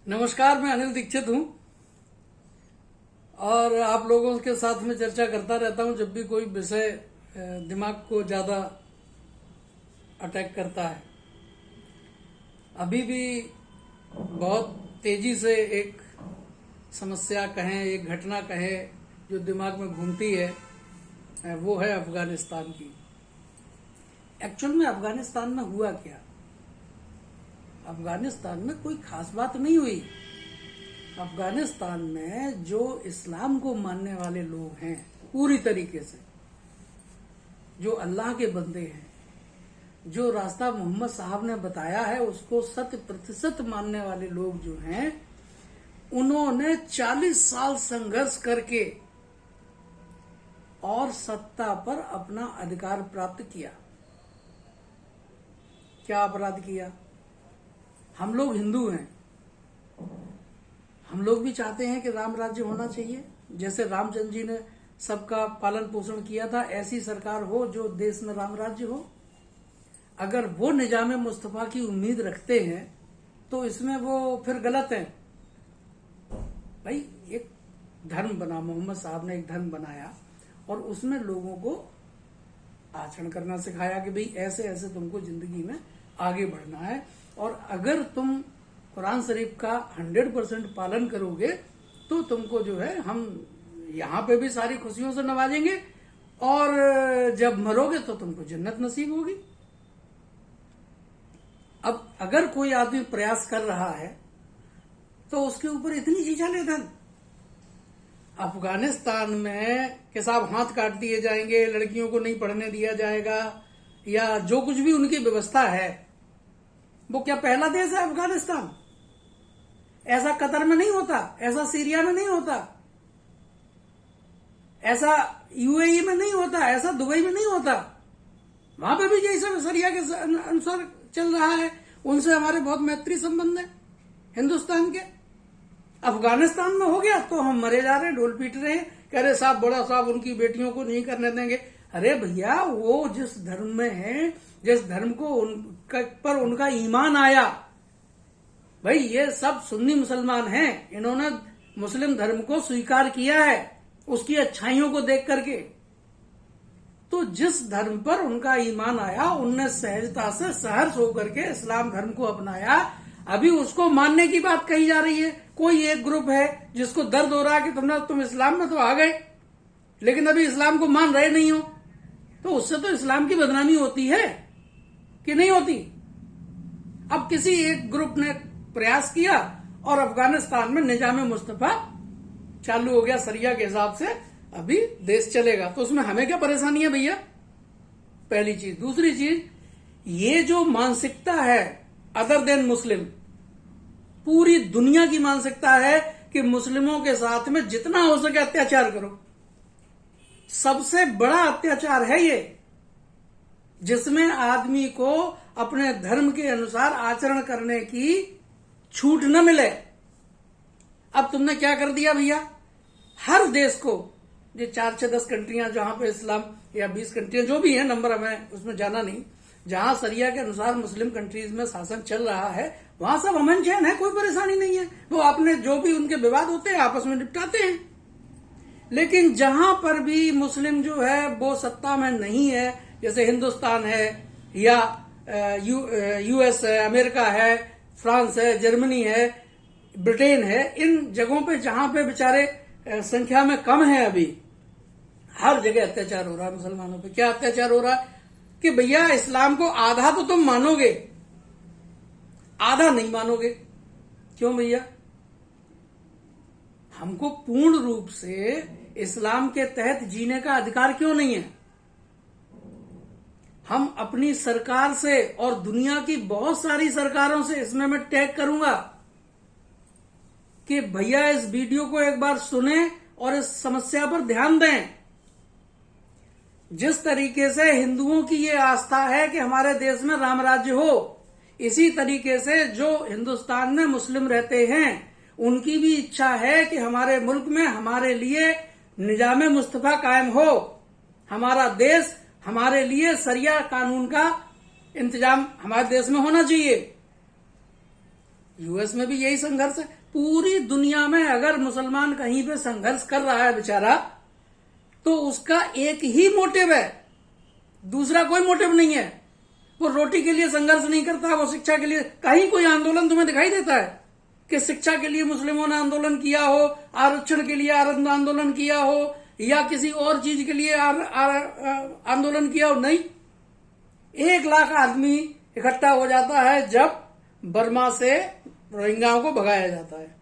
नमस्कार, मैं अनिल दीक्षित हूं और आप लोगों के साथ में चर्चा करता रहता हूं जब भी कोई विषय दिमाग को ज्यादा अटैक करता है। अभी भी बहुत तेजी से एक समस्या कहें, एक घटना कहें जो दिमाग में घूमती है, वो है अफगानिस्तान की। एक्चुअल में अफगानिस्तान में हुआ क्या? अफगानिस्तान में कोई खास बात नहीं हुई। अफगानिस्तान में जो इस्लाम को मानने वाले लोग हैं पूरी तरीके से, जो अल्लाह के बंदे हैं, जो रास्ता मोहम्मद साहब ने बताया है उसको 100% मानने वाले लोग जो हैं, उन्होंने 40 साल संघर्ष करके और सत्ता पर अपना अधिकार प्राप्त किया। क्या अपराध किया? हम लोग हिंदू हैं, हम लोग भी चाहते हैं कि राम राज्य होना चाहिए। जैसे रामचंद्र जी ने सबका पालन पोषण किया था, ऐसी सरकार हो जो देश में राम राज्य हो। अगर वो निजाम मुस्तफा की उम्मीद रखते हैं तो इसमें वो फिर गलत है। भाई, एक धर्म बना, मोहम्मद साहब ने एक धर्म बनाया और उसमें लोगों को आचरण करना सिखाया कि भाई ऐसे ऐसे तुमको जिंदगी में आगे बढ़ना है, और अगर तुम कुरान शरीफ का 100% पालन करोगे तो तुमको जो है हम यहाँ पे भी सारी खुशियों से नवाजेंगे और जब मरोगे तो तुमको जन्नत नसीब होगी। अब अगर कोई आदमी प्रयास कर रहा है तो उसके ऊपर इतनी चीजें धन। अफगानिस्तान में कि साहब हाथ काट दिए जाएंगे, लड़कियों को नहीं पढ़ने दिया जाएगा, या जो कुछ भी उनकी व्यवस्था है, वो क्या पहला देश है अफगानिस्तान? ऐसा कतर में नहीं होता, ऐसा सीरिया में नहीं होता, ऐसा यूएई में नहीं होता, ऐसा दुबई में नहीं होता। वहां पे भी जैसे शरिया के अनुसार चल रहा है, उनसे हमारे बहुत मैत्री संबंध है हिंदुस्तान के। अफगानिस्तान में हो गया तो हम मरे जा रहे हैं, ढोल पीट रहे हैं, कह रहे साहब बड़ा साहब उनकी बेटियों को नहीं करने देंगे। अरे भैया, वो जिस धर्म में है, जिस धर्म को पर उनका ईमान आया, भाई ये सब सुन्नी मुसलमान हैं, इन्होंने मुस्लिम धर्म को स्वीकार किया है उसकी अच्छाइयों को देख करके। तो जिस धर्म पर उनका ईमान आया उनने सहजता से सहर्ष होकर के इस्लाम धर्म को अपनाया। अभी उसको मानने की बात कही जा रही है। कोई एक ग्रुप है जिसको दर्द हो रहा है कि तुम इस्लाम में तो आ गए लेकिन अभी इस्लाम को मान रहे नहीं हो, तो उससे तो इस्लाम की बदनामी होती है कि नहीं होती? अब किसी एक ग्रुप ने प्रयास किया और अफगानिस्तान में निजाम मुस्तफा चालू हो गया, शरिया के हिसाब से अभी देश चलेगा। तो उसमें हमें क्या परेशानी है भैया? पहली चीज। दूसरी चीज, ये जो मानसिकता है अदर देन मुस्लिम, पूरी दुनिया की मानसिकता है कि मुस्लिमों के साथ में जितना हो सके अत्याचार करो। सबसे बड़ा अत्याचार है ये, जिसमें आदमी को अपने धर्म के अनुसार आचरण करने की छूट न मिले। अब तुमने क्या कर दिया भैया? हर देश को, ये 4-10 कंट्रियां जहां पे इस्लाम, या 20 कंट्रियां जो भी है, नंबर हमें उसमें जाना नहीं, जहां शरिया के अनुसार मुस्लिम कंट्रीज में शासन चल रहा है, वहां सब अमन चैन है, कोई परेशानी नहीं है। वो आपने जो भी उनके विवाद होते हैं आपस में निपटाते हैं। लेकिन जहां पर भी मुस्लिम जो है वो सत्ता में नहीं है, जैसे हिंदुस्तान है या यूएस है, अमेरिका है, फ्रांस है, जर्मनी है, ब्रिटेन है, इन जगहों पे जहां पे बेचारे संख्या में कम है, अभी हर जगह अत्याचार हो रहा है मुसलमानों पे। क्या अत्याचार हो रहा है कि भैया इस्लाम को आधा तो तुम मानोगे, आधा नहीं मानोगे। क्यों भैया? हमको पूर्ण रूप से इस्लाम के तहत जीने का अधिकार क्यों नहीं है? हम अपनी सरकार से और दुनिया की बहुत सारी सरकारों से, इसमें मैं टैग करूंगा कि भैया इस वीडियो को एक बार सुने और इस समस्या पर ध्यान दें। जिस तरीके से हिंदुओं की ये आस्था है कि हमारे देश में राम राज्य हो, इसी तरीके से जो हिंदुस्तान में मुस्लिम रहते हैं उनकी भी इच्छा है कि हमारे मुल्क में हमारे लिए निजाम मुस्तफा कायम हो, हमारा देश, हमारे लिए शरिया कानून का इंतजाम हमारे देश में होना चाहिए। यूएस में भी यही संघर्ष है। पूरी दुनिया में अगर मुसलमान कहीं पे संघर्ष कर रहा है बेचारा, तो उसका एक ही मोटिव है, दूसरा कोई मोटिव नहीं है। वो रोटी के लिए संघर्ष नहीं करता, वो शिक्षा के लिए। कहीं कोई आंदोलन तुम्हें दिखाई देता है कि शिक्षा के लिए मुस्लिमों ने आंदोलन किया हो, आरक्षण के लिए आंदोलन किया हो, या किसी और चीज के लिए आंदोलन किया हो? नहीं। 1 लाख आदमी इकट्ठा हो जाता है जब बर्मा से रोहिंग्याओं को भगाया जाता है,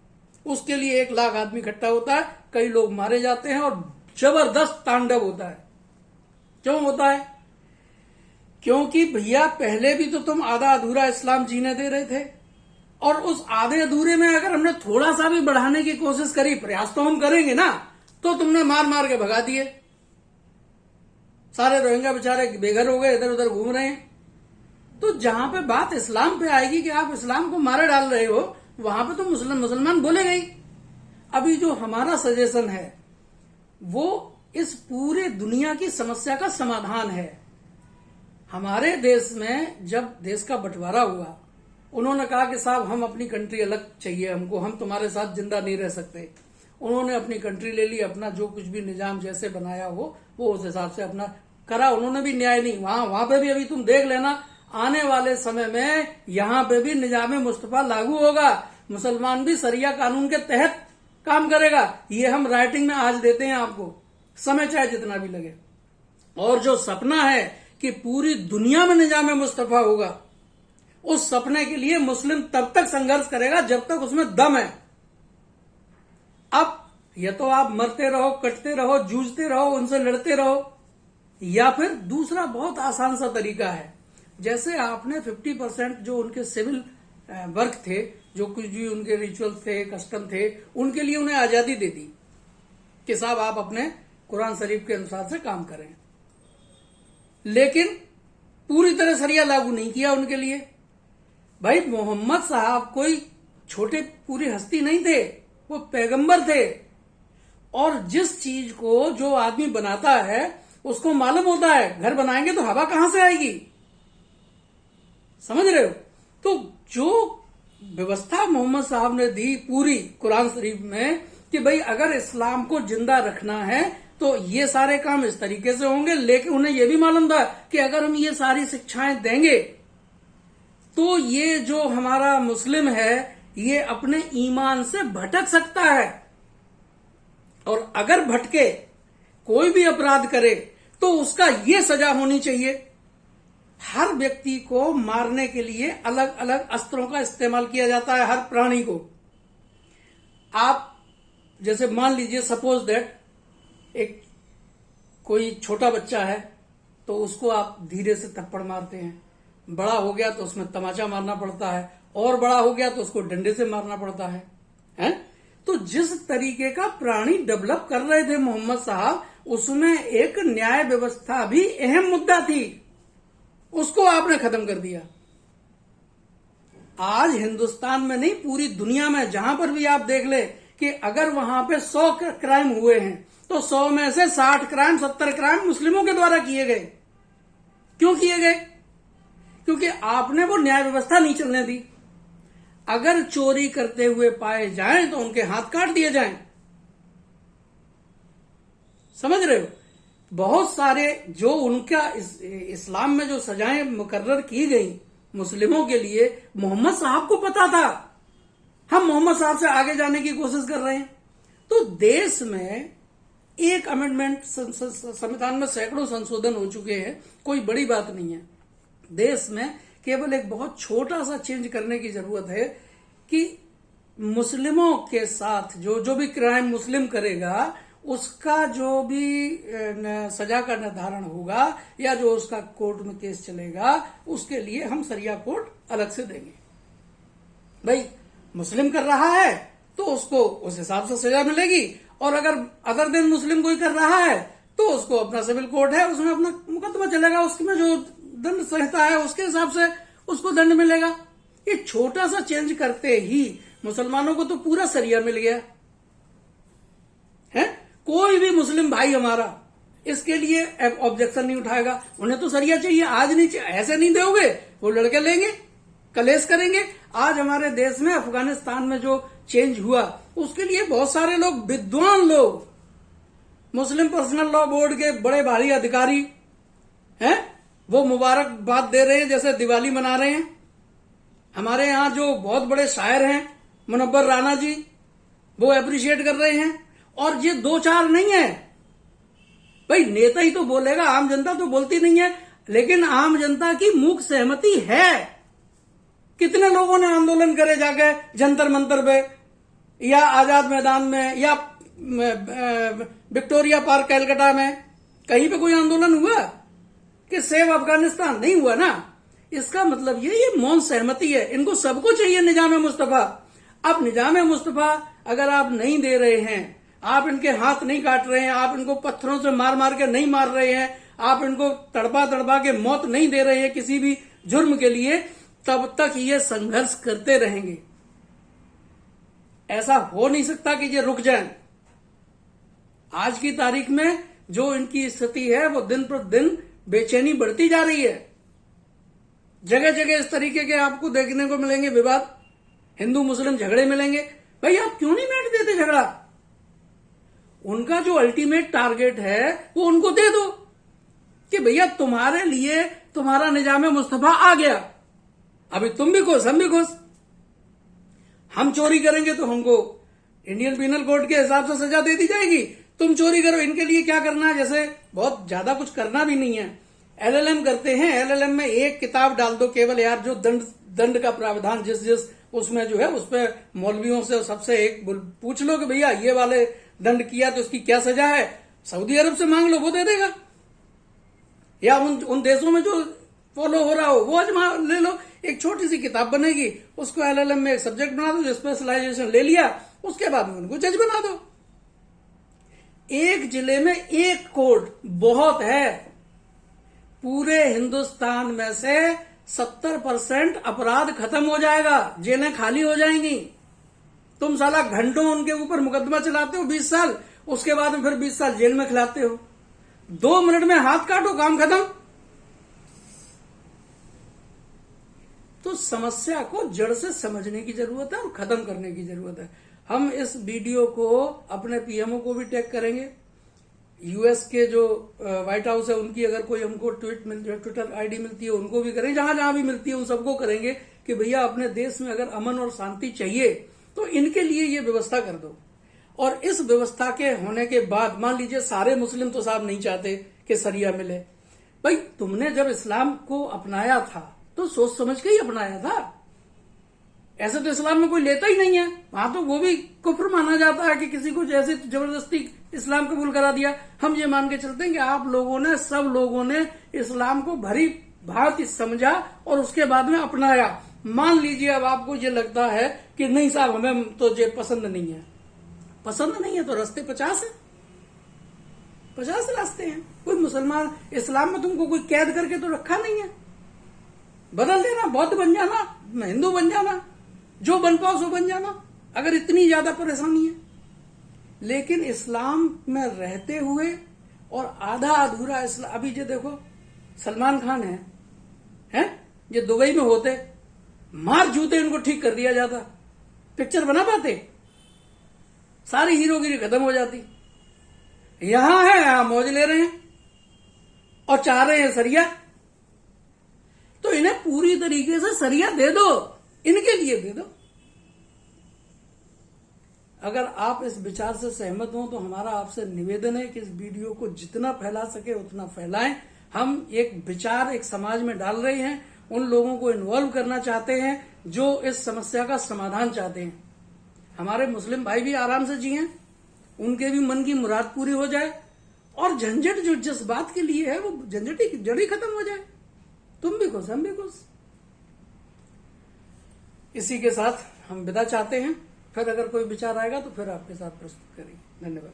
उसके लिए 1 लाख आदमी इकट्ठा होता है, कई लोग मारे जाते हैं और जबरदस्त तांडव होता है। क्यों होता है? क्योंकि भैया पहले भी तो तुम आधा अधूरा इस्लाम जीने दे रहे थे, और उस आधे अधूरे में अगर हमने थोड़ा सा भी बढ़ाने की कोशिश करी, प्रयास तो हम करेंगे ना, तो तुमने मार मार के भगा दिए। सारे रोहिंग्या बेचारे बेघर हो गए, इधर उधर घूम रहे हैं। तो जहां पे बात इस्लाम पे आएगी कि आप इस्लाम को मारे डाल रहे हो, वहां पे तो मुसलमान बोलेगा ही। अभी जो हमारा सजेशन है वो इस पूरे दुनिया की समस्या का समाधान है। हमारे देश में जब देश का बंटवारा हुआ, उन्होंने कहा कि साहब हम अपनी कंट्री अलग चाहिए हमको, हम तुम्हारे साथ जिंदा नहीं रह सकते। उन्होंने अपनी कंट्री ले ली, अपना जो कुछ भी निजाम जैसे बनाया हो वो उस हिसाब से अपना करा। उन्होंने भी न्याय नहीं, वहां पे भी अभी तुम देख लेना, आने वाले समय में यहां पे भी निजाम मुस्तफा लागू होगा, मुसलमान भी शरिया कानून के तहत काम करेगा। ये हम राइटिंग में आज देते हैं आपको, समय चाहे जितना भी लगे। और जो सपना है कि पूरी दुनिया में निजाम मुस्तफा होगा, उस सपने के लिए मुस्लिम तब तक संघर्ष करेगा जब तक उसमें दम है। अब या तो आप मरते रहो, कटते रहो, जूझते रहो, उनसे लड़ते रहो, या फिर दूसरा बहुत आसान सा तरीका है, जैसे आपने 50% जो उनके सिविल वर्क थे, जो कुछ भी उनके रिचुअल्स थे, कस्टम थे, उनके लिए उन्हें आजादी दे दी कि साहब आप अपने कुरान शरीफ के अनुसार से काम करें। लेकिन पूरी तरह शरिया लागू नहीं किया उनके लिए। भाई मोहम्मद साहब कोई छोटे पूरी हस्ती नहीं थे, वो पैगंबर थे। और जिस चीज को जो आदमी बनाता है उसको मालूम होता है घर बनाएंगे तो हवा कहां से आएगी, समझ रहे हो? तो जो व्यवस्था मोहम्मद साहब ने दी पूरी कुरान शरीफ में कि भाई अगर इस्लाम को जिंदा रखना है तो ये सारे काम इस तरीके से होंगे, लेकिन उन्हें यह भी मालूम था कि अगर हम ये सारी शिक्षाएं देंगे तो ये जो हमारा मुस्लिम है ये अपने ईमान से भटक सकता है, और अगर भटके, कोई भी अपराध करे, तो उसका ये सजा होनी चाहिए। हर व्यक्ति को मारने के लिए अलग अलग अस्त्रों का इस्तेमाल किया जाता है, हर प्राणी को। आप जैसे मान लीजिए सपोज दैट एक कोई छोटा बच्चा है तो उसको आप धीरे से थप्पड़ मारते हैं, बड़ा हो गया तो उसमें तमाचा मारना पड़ता है, और बड़ा हो गया तो उसको डंडे से मारना पड़ता है? तो जिस तरीके का प्राणी डेवलप कर रहे थे मोहम्मद साहब, उसमें एक न्याय व्यवस्था भी अहम मुद्दा थी, उसको आपने खत्म कर दिया। आज हिंदुस्तान में नहीं, पूरी दुनिया में जहां पर भी आप देख ले कि अगर वहां पे 100 क्राइम हुए हैं तो 100 में से 60 क्राइम 70 क्राइम मुस्लिमों के द्वारा किए गए। क्यों किए गए? क्योंकि आपने वो न्याय व्यवस्था नहीं चलने दी। अगर चोरी करते हुए पाए जाएं तो उनके हाथ काट दिए जाएं। समझ रहे हो? बहुत सारे जो उनका इस्लाम में जो सजाएं मुकर्रर की गई मुस्लिमों के लिए, मोहम्मद साहब को पता था। हम मोहम्मद साहब से आगे जाने की कोशिश कर रहे हैं। तो देश में एक अमेंडमेंट, संविधान में सैकड़ों संशोधन हो चुके हैं, कोई बड़ी बात नहीं है। देश में केवल एक बहुत छोटा सा चेंज करने की जरूरत है कि मुस्लिमों के साथ जो भी क्राइम मुस्लिम करेगा उसका जो भी सजा का निर्धारण होगा या जो उसका कोर्ट में केस चलेगा, उसके लिए हम शरिया कोर्ट अलग से देंगे। भाई मुस्लिम कर रहा है तो उसको उस हिसाब से सजा मिलेगी, और अगर अदर दिन मुस्लिम कोई कर रहा है तो उसको अपना सिविल कोर्ट है, उसमें अपना मुकदमा चलेगा, उसमें जो दंड संहिता है उसके हिसाब से उसको दंड मिलेगा। ये छोटा सा चेंज करते ही मुसलमानों को तो पूरा शरिया मिल गया है। कोई भी मुस्लिम भाई हमारा इसके लिए ऑब्जेक्शन नहीं उठाएगा। उन्हें तो शरिया चाहिए, आज नहीं चाहिए, ऐसे नहीं दोगे, वो लड़के लेंगे, कलेश करेंगे। आज हमारे देश में अफगानिस्तान में जो चेंज हुआ उसके लिए बहुत सारे लोग, विद्वान लोग, मुस्लिम पर्सनल लॉ बोर्ड के बड़े भारी अधिकारी हैं, वो मुबारकबाद दे रहे हैं, जैसे दिवाली मना रहे हैं। हमारे यहाँ जो बहुत बड़े शायर हैं मुनव्वर राना जी, वो अप्रिशिएट कर रहे हैं। और ये दो चार नहीं है भाई, नेता ही तो बोलेगा, आम जनता तो बोलती नहीं है, लेकिन आम जनता की मूक सहमति है। कितने लोगों ने आंदोलन करे जाके जंतर मंतर पे, या आजाद मैदान में, या विक्टोरिया पार्क कलकत्ता में, कहीं पे कोई आंदोलन हुआ कि सेव अफगानिस्तान? नहीं हुआ ना। इसका मतलब ये मौन सहमति है। इनको सबको चाहिए निजाम मुस्तफा। अब निजाम मुस्तफा अगर आप नहीं दे रहे हैं, आप इनके हाथ नहीं काट रहे हैं, आप इनको पत्थरों से मार मार के नहीं मार रहे हैं, आप इनको तड़पा तड़पा के मौत नहीं दे रहे हैं किसी भी जुर्म के लिए, तब तक ये संघर्ष करते रहेंगे। ऐसा हो नहीं सकता कि ये रुक जाएं। आज की तारीख में जो इनकी स्थिति है वो दिन पर दिन बेचैनी बढ़ती जा रही है। जगह जगह इस तरीके के आपको देखने को मिलेंगे विवाद, हिंदू मुस्लिम झगड़े मिलेंगे। भाई आप क्यों नहीं बैठ देते झगड़ा? उनका जो अल्टीमेट टारगेट है वो उनको दे दो कि भैया तुम्हारे लिए तुम्हारा निजाम मुस्तफा आ गया, अभी तुम भी खुश, हम भी खुश। हम चोरी करेंगे तो हमको इंडियन पीनल कोड के हिसाब से सजा दे दी जाएगी। तुम चोरी करो, इनके लिए क्या करना है, जैसे बहुत ज्यादा कुछ करना भी नहीं है, एलएलएम करते हैं। एलएलएम में एक किताब डाल दो केवल यार, जो दंड का प्रावधान जिस उसमें जो है उस पर मौलवियों से सबसे एक पूछ लो कि भैया ये वाले दंड किया तो इसकी क्या सजा है। सऊदी अरब से मांग लो, वो दे देगा, या उन देशों में जो फॉलो हो रहा हो वो आजमा ले लो। एक छोटी सी किताब बनेगी, उसको एलएलएम में एक सब्जेक्ट बना दो, स्पेशलाइजेशन ले लिया, उसके बाद में उनको जज बना दो। एक जिले में एक कोर्ट बहुत है। पूरे हिंदुस्तान में से 70% अपराध खत्म हो जाएगा, जेलें खाली हो जाएंगी। तुम साला घंटों उनके ऊपर मुकदमा चलाते हो 20 साल, उसके बाद में फिर 20 साल जेल में खिलाते हो। 2 मिनट में हाथ काटो, काम खत्म। तो समस्या को जड़ से समझने की जरूरत है और खत्म करने की जरूरत है। हम इस वीडियो को अपने पीएमओ को भी टैग करेंगे। यूएस के जो व्हाइट हाउस है उनकी अगर कोई हमको ट्विटर आईडी मिलती है उनको भी करेंगे, जहां जहां भी मिलती है उन सबको करेंगे कि भैया अपने देश में अगर अमन और शांति चाहिए तो इनके लिए ये व्यवस्था कर दो। और इस व्यवस्था के होने के बाद मान लीजिए सारे मुस्लिम तो साहब नहीं चाहते कि सरिया मिले। भाई तुमने जब इस्लाम को अपनाया था तो सोच समझ के ही अपनाया था। ऐसे तो इस्लाम में कोई लेता ही नहीं है, वहां तो वो भी कुफ्र माना जाता है कि किसी को जैसे जबरदस्ती इस्लाम कबूल करा दिया। हम ये मान के चलते हैं कि आप लोगों ने, सब लोगों ने इस्लाम को भरी भांति समझा और उसके बाद में अपनाया। मान लीजिए अब आपको ये लगता है कि नहीं साहब हमें तो ये पसंद नहीं है, पसंद नहीं है तो रास्ते 50 है, 50 रास्ते हैं। कोई मुसलमान, इस्लाम में तुमको कोई कैद करके तो रखा नहीं है। बदल देना, बौद्ध बन जाना, हिंदू बन जाना, जो बन पाओ सो बन जाना, अगर इतनी ज्यादा परेशानी है। लेकिन इस्लाम में रहते हुए और आधा अधूरा इस्लाम, अभी ये देखो सलमान खान है ये दुबई में होते, मार जूते इनको ठीक कर दिया जाता, पिक्चर बना पाते, सारी हीरोगिरी खत्म हो जाती। यहां है, यहां मौज ले रहे हैं और चाह रहे हैं सरिया। तो इन्हें पूरी तरीके से सरिया दे दो, इनके लिए दे दो। अगर आप इस विचार से सहमत हो तो हमारा आपसे निवेदन है कि इस वीडियो को जितना फैला सके उतना फैलाएं। हम एक विचार एक समाज में डाल रहे हैं, उन लोगों को इन्वॉल्व करना चाहते हैं जो इस समस्या का समाधान चाहते हैं। हमारे मुस्लिम भाई भी आराम से जिएं, उनके भी मन की मुराद पूरी हो जाए और झंझट जो जिस बात के लिए है वो झंझट ही जड़ी खत्म हो जाए। तुम भी खुश, हम भी खुश। इसी के साथ हम विदा चाहते हैं। फिर अगर कोई विचार आएगा तो फिर आपके साथ प्रस्तुत करेंगे। धन्यवाद।